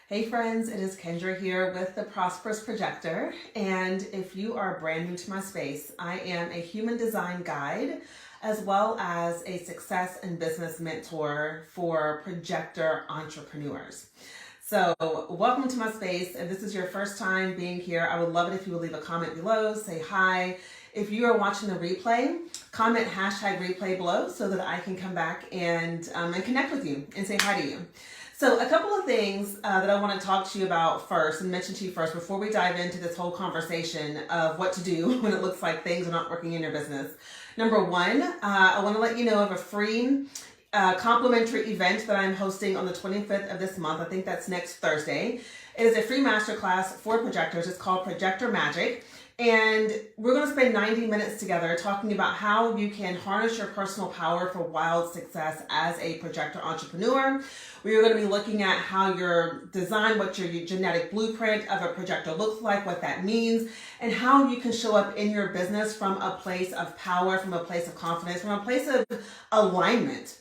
Hey friends, it is Kendra here with the Prosperous Projector, and if you are brand new to my space, I am a human design guide as well as a success and business mentor for projector entrepreneurs. So welcome to my space. If this is your first time being here, I would love it if you would leave a comment below, say hi. If you are watching the replay, comment #replay below so that I can come back and connect with you and say hi to you. So a couple of things that I want to talk to you about first and mention to you first before we dive into this whole conversation of what to do when it looks like things are not working in your business. Number one, I want to let you know of a free complimentary event that I'm hosting on the 25th of this month. I think that's next Thursday. It is a free masterclass for projectors. It's called Projector Magic. And we're going to spend 90 minutes together talking about how you can harness your personal power for wild success as a projector entrepreneur. We are going to be looking at how your design, what your genetic blueprint of a projector looks like, what that means, and how you can show up in your business from a place of power, from a place of confidence, from a place of alignment.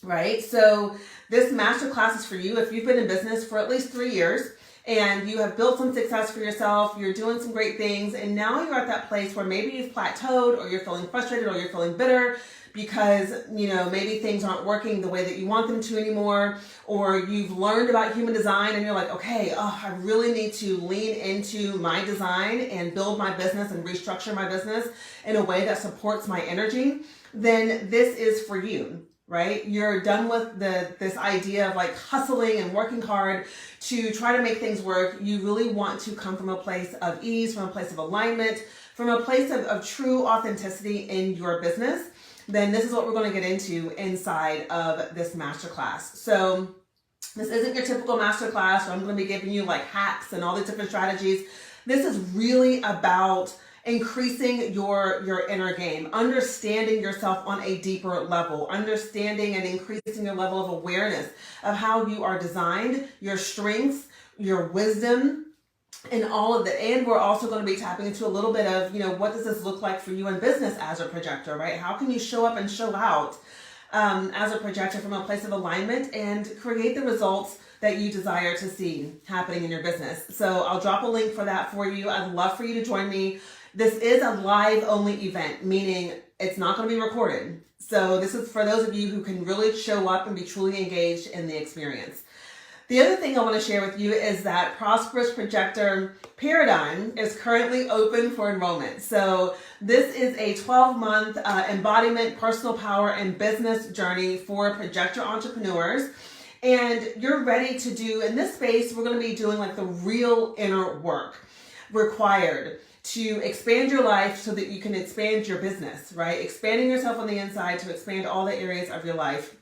Right? So this masterclass is for you if you've been in business for at least 3 years. And you have built some success for yourself, you're doing some great things, and now you're at that place where maybe you've plateaued, or you're feeling frustrated, or you're feeling bitter because, maybe things aren't working the way that you want them to anymore, or you've learned about human design and you're like, okay, I really need to lean into my design and build my business and restructure my business in a way that supports my energy, then this is for you. Right? You're done with this idea of like hustling and working hard to try to make things work. You really want to come from a place of ease, from a place of alignment, from a place of true authenticity in your business. Then this is what we're going to get into inside of this masterclass. So this isn't your typical masterclass where I'm going to be giving you like hacks and all these different strategies. This is really about increasing your inner game, understanding yourself on a deeper level, understanding and increasing your level of awareness of how you are designed, your strengths, your wisdom, and all of that. And we're also going to be tapping into a little bit of, what does this look like for you in business as a projector, right? How can you show up and show out as a projector from a place of alignment and create the results that you desire to see happening in your business? So I'll drop a link for that for you. I'd love for you to join me. This is a live only event, meaning it's not going to be recorded. So this is for those of you who can really show up and be truly engaged in the experience. The other thing I want to share with you is that Prosperous Projector Paradigm is currently open for enrollment. So this is a 12-month embodiment, personal power, and business journey for projector entrepreneurs. And you're ready to do, in this space, we're going to be doing like the real inner work required to expand your life so that you can expand your business, right? Expanding yourself on the inside to expand all the areas of your life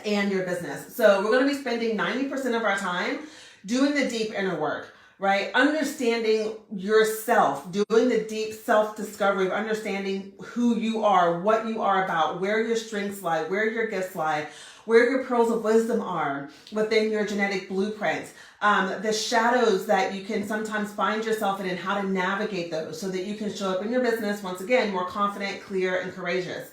and your business. So we're going to be spending 90% of our time doing the deep inner work, right? Understanding yourself, doing the deep self-discovery of understanding who you are, what you are about, where your strengths lie, where your gifts lie, where your pearls of wisdom are within your genetic blueprint, the shadows that you can sometimes find yourself in and how to navigate those so that you can show up in your business, once again, more confident, clear, and courageous.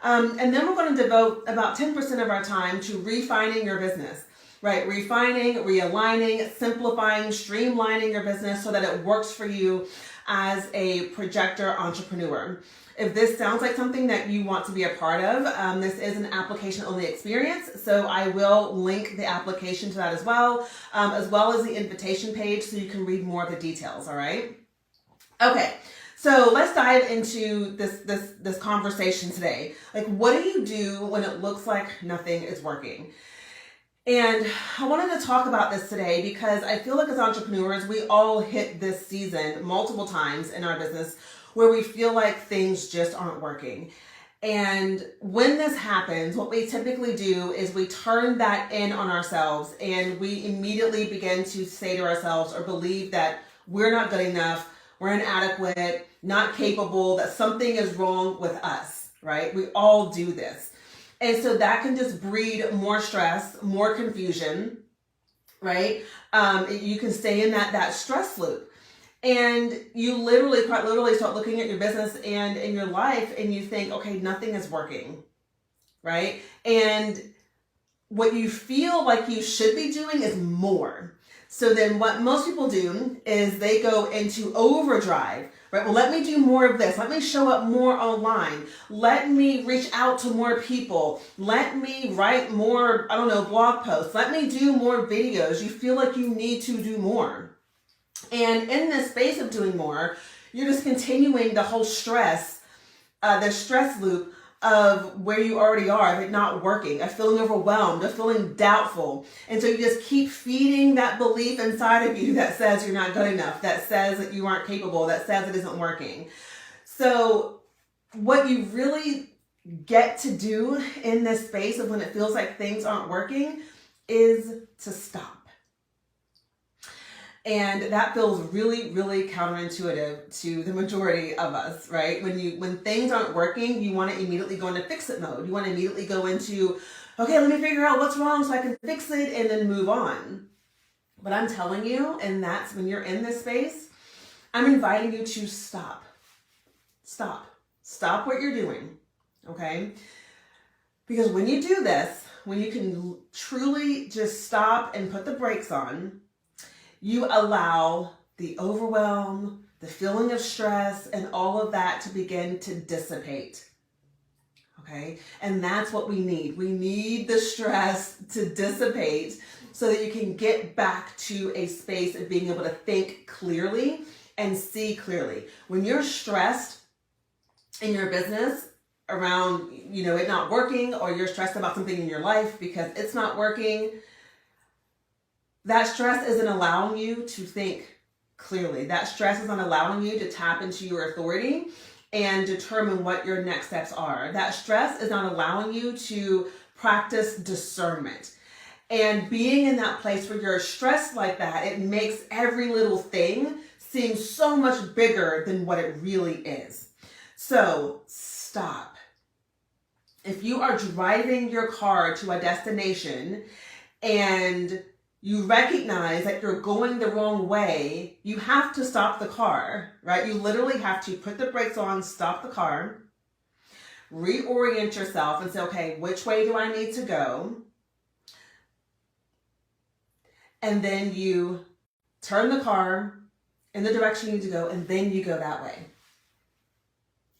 And then we're going to devote about 10% of our time to refining your business, right? Refining, realigning, simplifying, streamlining your business so that it works for you as a projector entrepreneur. If this sounds like something that you want to be a part of, this is an application-only experience, so I will link the application to that as well as the invitation page so you can read more of the details, all right? Okay, so let's dive into this conversation today. Like, what do you do when it looks like nothing is working? And I wanted to talk about this today because I feel like as entrepreneurs, we all hit this season multiple times in our business where we feel like things just aren't working. And when this happens, what we typically do is we turn that in on ourselves and we immediately begin to say to ourselves or believe that we're not good enough, we're inadequate, not capable, that something is wrong with us, right? We all do this. And so that can just breed more stress, more confusion, right? You can stay in that stress loop. And you quite literally start looking at your business and in your life and you think, okay, nothing is working, right? And what you feel like you should be doing is more. So then what most people do is they go into overdrive, right? Well, let me do more of this. Let me show up more online. Let me reach out to more people. Let me write more, I don't know, blog posts. Let me do more videos. You feel like you need to do more. And in this space of doing more, you're just continuing the whole stress, the stress loop of where you already are, of it not working, of feeling overwhelmed, of feeling doubtful. And so you just keep feeding that belief inside of you that says you're not good enough, that says that you aren't capable, that says it isn't working. So what you really get to do in this space of when it feels like things aren't working is to stop. And that feels really, really counterintuitive to the majority of us, right? When things aren't working, you want to immediately go into fix it mode. You want to immediately go into, okay, let me figure out what's wrong so I can fix it and then move on. But I'm telling you, and that's when you're in this space, I'm inviting you to stop. Stop what you're doing, okay? Because when you do this, when you can truly just stop and put the brakes on, you allow the overwhelm, the feeling of stress, and all of that to begin to dissipate. Okay? And that's what we need. We need the stress to dissipate so that you can get back to a space of being able to think clearly and see clearly. When you're stressed in your business around, it not working, or you're stressed about something in your life because it's not working, that stress isn't allowing you to think clearly. That stress is not allowing you to tap into your authority and determine what your next steps are. That stress is not allowing you to practice discernment. And being in that place where you're stressed like that, it makes every little thing seem so much bigger than what it really is. So stop. If you are driving your car to a destination and you recognize that you're going the wrong way, you have to stop the car, right? You literally have to put the brakes on, stop the car, reorient yourself and say, okay, which way do I need to go? And then you turn the car in the direction you need to go, and then you go that way.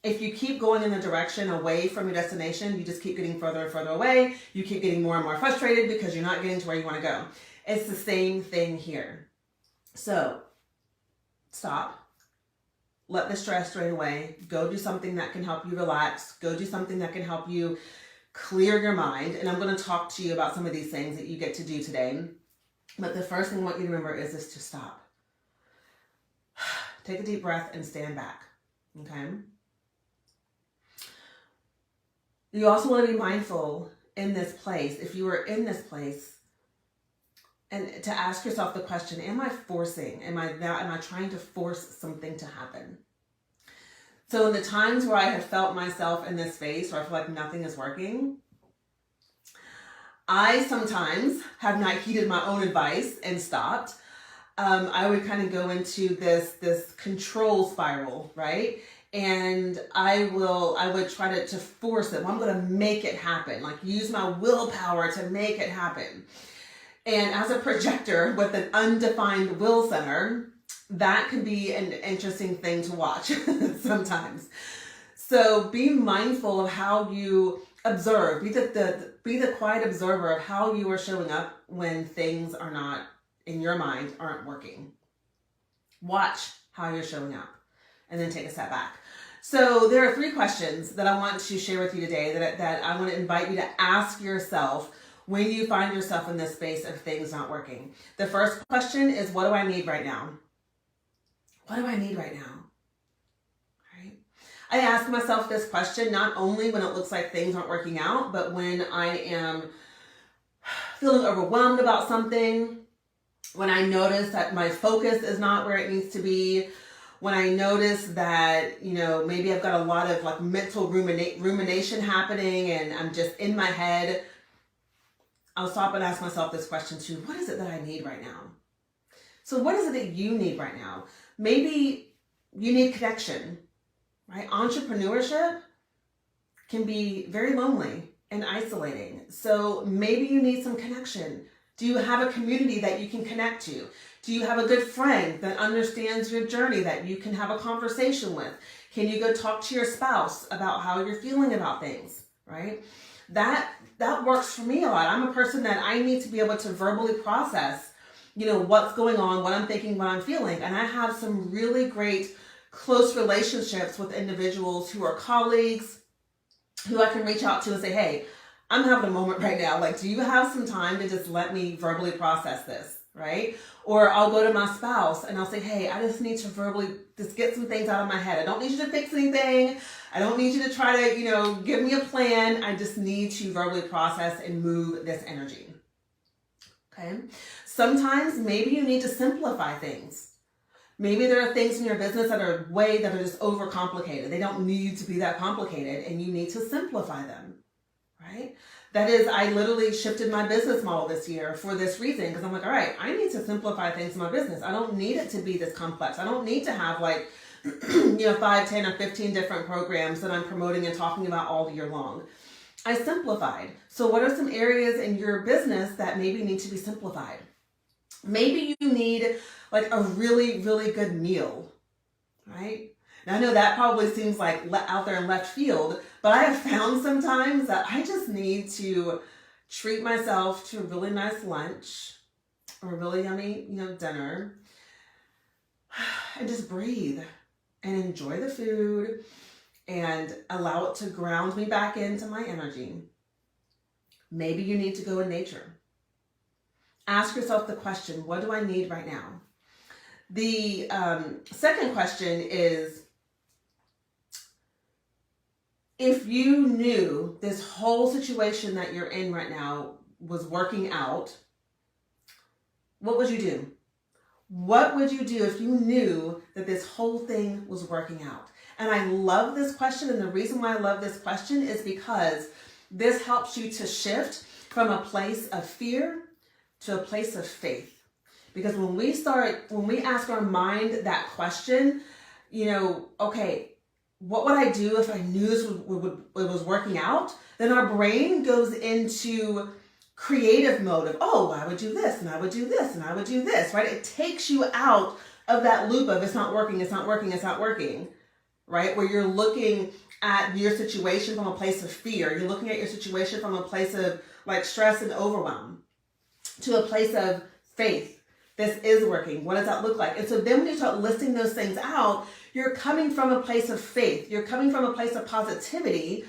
If you keep going in the direction away from your destination, you just keep getting further and further away. You keep getting more and more frustrated because you're not getting to where you want to go. It's the same thing here. So stop. Let the stress drain away. Go do something that can help you relax. Go do something that can help you clear your mind. And I'm going to talk to you about some of these things that you get to do today. But the first thing I want you to remember is just to stop. Take a deep breath and stand back. Okay? You also want to be mindful in this place, if you are in this place, and to ask yourself the question, am I trying to force something to happen? So in the times where I have felt myself in this space where I feel like nothing is working, I sometimes have not heeded my own advice and stopped. I would kind of go into this control spiral, right? And I would try to force it. Well, I'm going to make it happen, like use my willpower to make it happen. And as a projector with an undefined will center, that can be an interesting thing to watch sometimes. So be mindful of how you observe. Be the quiet observer of how you are showing up when things are not, in your mind, aren't working. Watch how you're showing up and then take a step back. So there are 3 questions that I want to share with you today that I want to invite you to ask yourself when you find yourself in this space of things not working. The first question is, what do I need right now? What do I need right now? Right? I ask myself this question not only when it looks like things aren't working out, but when I am feeling overwhelmed about something, when I notice that my focus is not where it needs to be, when I notice that, maybe I've got a lot of mental rumination happening and I'm just in my head, I'll stop and ask myself this question too. What is it that I need right now? So what is it that you need right now? Maybe you need connection, right? Entrepreneurship can be very lonely and isolating. So maybe you need some connection. Do you have a community that you can connect to? Do you have a good friend that understands your journey that you can have a conversation with? Can you go talk to your spouse about how you're feeling about things, right? That works for me a lot. I'm a person that I need to be able to verbally process, what's going on, what I'm thinking, what I'm feeling. And I have some really great close relationships with individuals who are colleagues, who I can reach out to and say, hey, I'm having a moment right now. Like, do you have some time to just let me verbally process this, right? Or I'll go to my spouse and I'll say, hey, I just need to verbally just get some things out of my head. I don't need you to fix anything. I don't need you to try to, give me a plan. I just need to verbally process and move this energy. Okay. Sometimes maybe you need to simplify things. Maybe there are things in your business that are just overcomplicated. They don't need to be that complicated, and you need to simplify them, right? That is, I literally shifted my business model this year for this reason, because I'm like, all right, I need to simplify things in my business. I don't need it to be this complex. I don't need to have 5, 10, or 15 different programs that I'm promoting and talking about all year long. I simplified. So what are some areas in your business that maybe need to be simplified? Maybe you need a really, really good meal, right? Now I know that probably seems like out there in left field, but I have found sometimes that I just need to treat myself to a really nice lunch or a really yummy, dinner, and just breathe and enjoy the food and allow it to ground me back into my energy. Maybe you need to go in nature. Ask yourself the question, what do I need right now? The second question is, if you knew this whole situation that you're in right now was working out, what would you do? What would you do if you knew that this whole thing was working out? And I love this question, and the reason why I love this question is because this helps you to shift from a place of fear to a place of faith. Because when we ask our mind that question, okay, what would I do if I knew this was working out? Then our brain goes into creative mode of, oh, I would do this, and I would do this, and I would do this, right? It takes you out of that loop of it's not working, it's not working, it's not working, right? Where you're looking at your situation from a place of fear. You're looking at your situation from a place of stress and overwhelm to a place of faith. This is working. What does that look like? And so then when you start listing those things out, you're coming from a place of faith. You're coming from a place of positivity.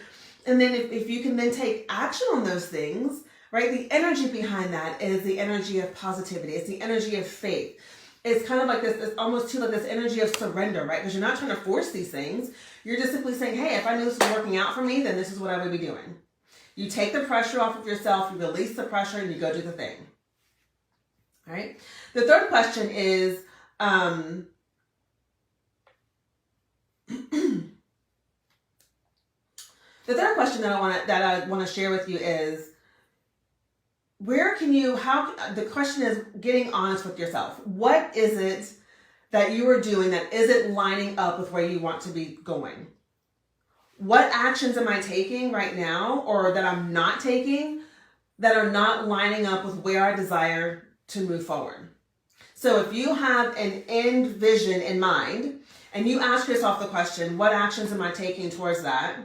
And then if you can then take action on those things, right? The energy behind that is the energy of positivity. It's the energy of faith. It's kind of like this, it's almost too like this energy of surrender, right? Because you're not trying to force these things. You're just simply saying, hey, if I knew this was working out for me, then this is what I would be doing. You take the pressure off of yourself, you release the pressure, and you go do the thing. All right. The third question is, the third question that I want to share with you is, the question is getting honest with yourself. What is it that you are doing that isn't lining up with where you want to be going? What actions am I taking right now, or that I'm not taking, that are not lining up with where I desire to move forward? So if you have an end vision in mind and you ask yourself the question, what actions am I taking towards that?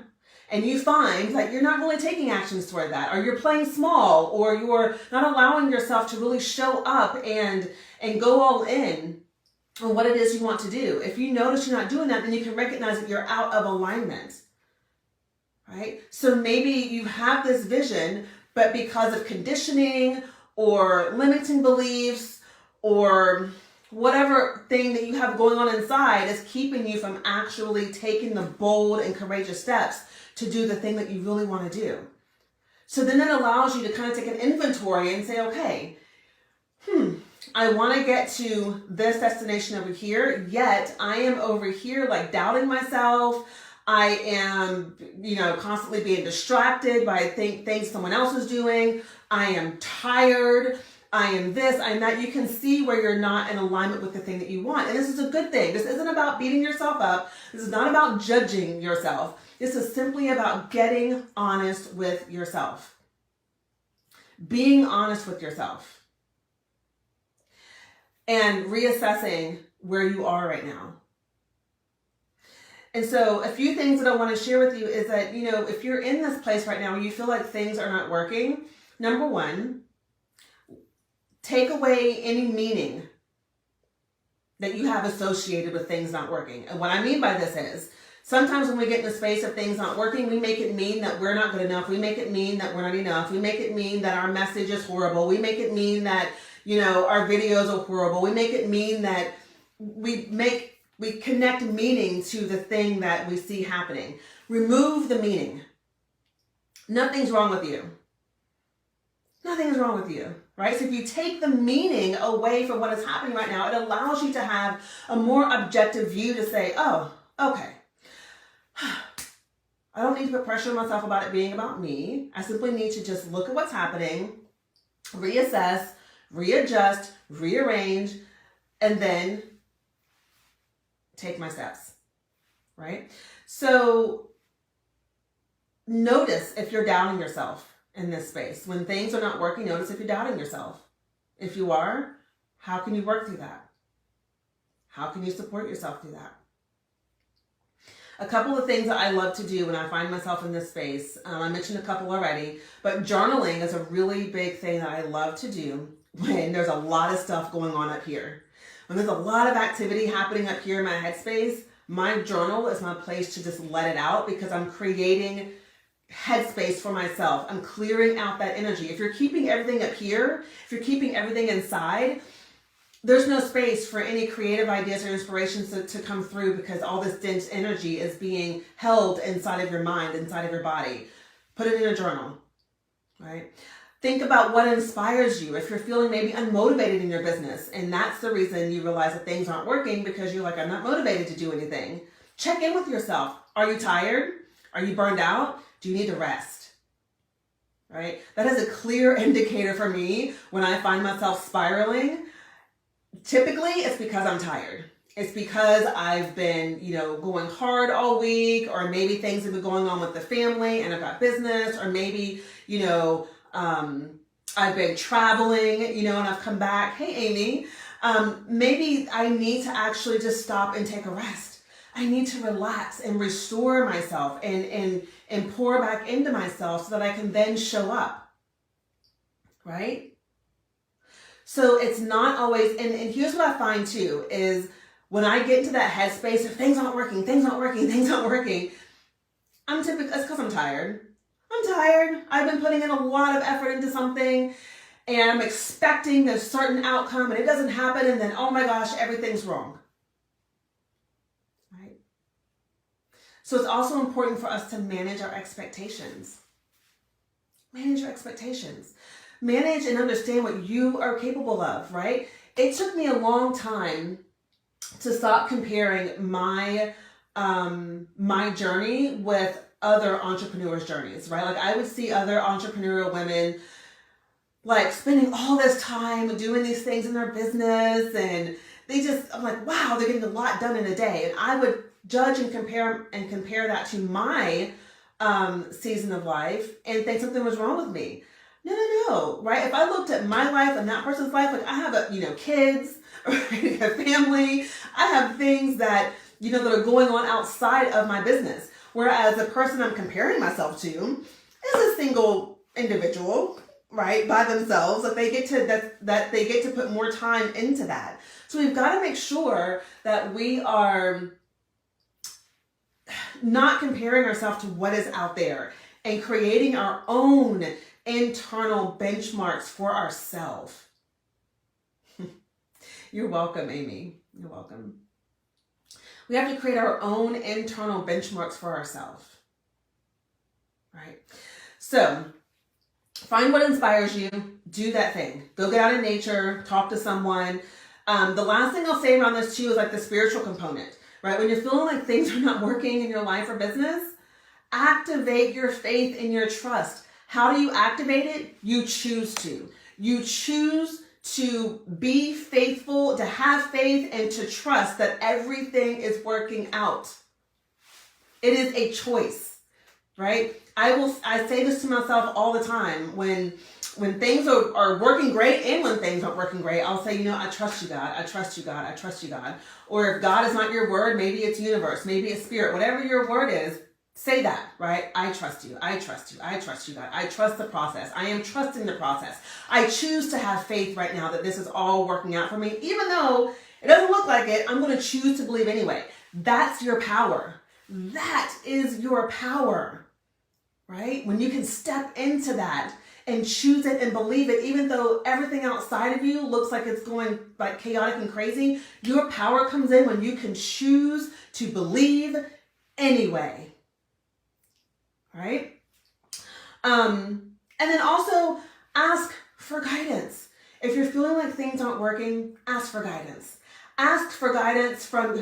And you find that you're not really taking actions toward that, or you're playing small, or you're not allowing yourself to really show up and go all in on what it is you want to do. If you notice you're not doing that, then you can recognize that you're out of alignment, right? So maybe you have this vision, but because of conditioning or limiting beliefs or whatever thing that you have going on inside is keeping you from actually taking the bold and courageous steps to do the thing that you really want to do. So then it allows you to kind of take an inventory and say, okay, I want to get to this destination over here, yet I am over here doubting myself. I am, constantly being distracted by things someone else is doing. I am tired. I am this, I am that. You can see where you're not in alignment with the thing that you want. And this is a good thing. This isn't about beating yourself up. This is not about judging yourself. This is simply about getting honest with yourself. Being honest with yourself. and reassessing where you are right now. And so a few things that I want to share with you is that, if you're in this place right now where you feel like things are not working, number one, take away any meaning that you have associated with things not working. And what I mean by this is, sometimes when we get in the space of things not working, we make it mean that we're not good enough. We make it mean that we're not enough. We make it mean that our message is horrible. We make it mean that, our videos are horrible. We make it mean that we connect meaning to the thing that we see happening. Remove the meaning. Nothing's wrong with you. Nothing's wrong with you, right? So if you take the meaning away from what is happening right now, it allows you to have a more objective view to say, oh, okay. I don't need to put pressure on myself about it being about me. I simply need to just look at what's happening, reassess, readjust, rearrange, and then take my steps, right? So notice if you're doubting yourself in this space. When things are not working, notice if you're doubting yourself. If you are, how can you work through that? How can you support yourself through that? A couple of things that I love to do when I find myself in this space, I mentioned a couple already, but journaling is a really big thing that I love to do when there's a lot of stuff going on up here. When there's a lot of activity happening up here in my headspace, my journal is my place to just let it out because I'm creating headspace for myself. I'm clearing out that energy. If you're keeping everything up here, if you're keeping everything inside, there's no space for any creative ideas or inspirations to come through because all this dense energy is being held inside of your mind, inside of your body. Put it in a journal, right? Think about what inspires you. If you're feeling maybe unmotivated in your business and that's the reason you realize that things aren't working because you're like, I'm not motivated to do anything. Check in with yourself. Are you tired? Are you burned out? Do you need to rest? Right? That is a clear indicator for me when I find myself spiraling. Typically, it's because I'm tired. It's because I've been, going hard all week, or maybe things have been going on with the family and I've got business, or maybe, I've been traveling, and I've come back. Hey, Amy, maybe I need to actually just stop and take a rest. I need to relax and restore myself and pour back into myself so that I can then show up, right? So it's not always, and here's what I find too, is when I get into that headspace of things aren't working, it's because I'm tired. I'm tired. I've been putting in a lot of effort into something and I'm expecting a certain outcome and it doesn't happen and then, oh my gosh, everything's wrong. Right? So it's also important for us to manage our expectations. Manage your expectations. Manage and understand what you are capable of, right? It took me a long time to stop comparing my journey with other entrepreneurs' journeys, right? Like I would see other entrepreneurial women like spending all this time doing these things in their business and I'm like, wow, they're getting a lot done in a day. And I would judge and compare that to my season of life and think something was wrong with me. No, right? If I looked at my life and that person's life, like I have kids, right? A family, I have things that, that are going on outside of my business. Whereas the person I'm comparing myself to is a single individual, right? By themselves, that they get to put more time into that. So we've got to make sure that we are not comparing ourselves to what is out there and creating our own internal benchmarks for ourselves. You're welcome, Amy. You're welcome. We have to create our own internal benchmarks for ourselves, right? So find what inspires you, do that thing. Go get out in nature, talk to someone. The last thing I'll say around this too is like the spiritual component, right? When you're feeling like things are not working in your life or business, activate your faith and your trust. How do you activate it? You choose to. You choose to be faithful, to have faith, and to trust that everything is working out. It is a choice, right? I say this to myself all the time when things are working great and when things aren't working great. I'll say, I trust you, God. I trust you, God. I trust you, God. Or if God is not your word, maybe it's universe, maybe it's spirit, whatever your word is, say that, right? I trust you. I trust you. I trust you, God. I trust the process. I am trusting the process. I choose to have faith right now that this is all working out for me. Even though it doesn't look like it, I'm going to choose to believe anyway. That's your power. That is your power, right? When you can step into that and choose it and believe it, even though everything outside of you looks like it's going like chaotic and crazy, your power comes in when you can choose to believe anyway. Right? And then also ask for guidance. If you're feeling like things aren't working, ask for guidance. Ask for guidance from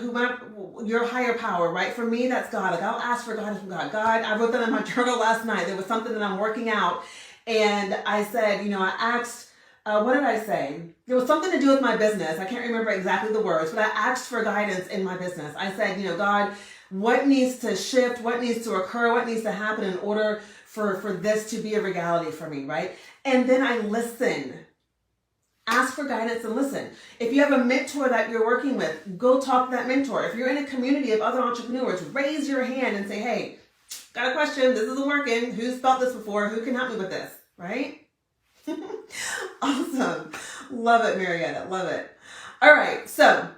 your higher power, right? For me, that's God. Like, I'll ask for guidance from God. God, I wrote that in my journal last night. There was something that I'm working out. And I said, I asked, what did I say? There was something to do with my business. I can't remember exactly the words, but I asked for guidance in my business. I said, God, what needs to shift? What needs to occur? What needs to happen in order for this to be a reality for me, right? And then I listen. Ask for guidance and listen. If you have a mentor that you're working with, go talk to that mentor. If you're in a community of other entrepreneurs, raise your hand and say, hey, got a question. This isn't working. Who's felt this before? Who can help me with this, right? Awesome. Love it, Marietta. Love it. All right. So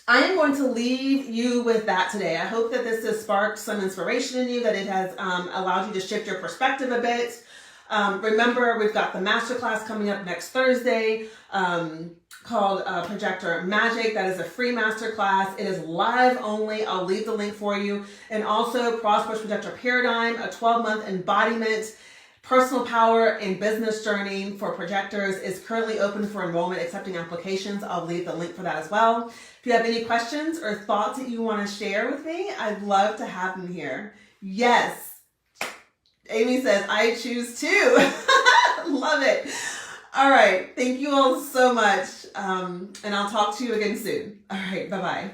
I am going to leave you with that today. I hope that this has sparked some inspiration in you, that it has allowed you to shift your perspective a bit. Remember, we've got the masterclass coming up next Thursday called Projector Magic. That is a free masterclass. It is live only. I'll leave the link for you. And also Prosperous Projector Paradigm, a 12-month embodiment personal power and business journey for projectors is currently open for enrollment, accepting applications. I'll leave the link for that as well. If you have any questions or thoughts that you want to share with me, I'd love to have them here. Yes. Amy says, I choose to. Love it. All right. Thank you all so much. And I'll talk to you again soon. All right. Bye-bye.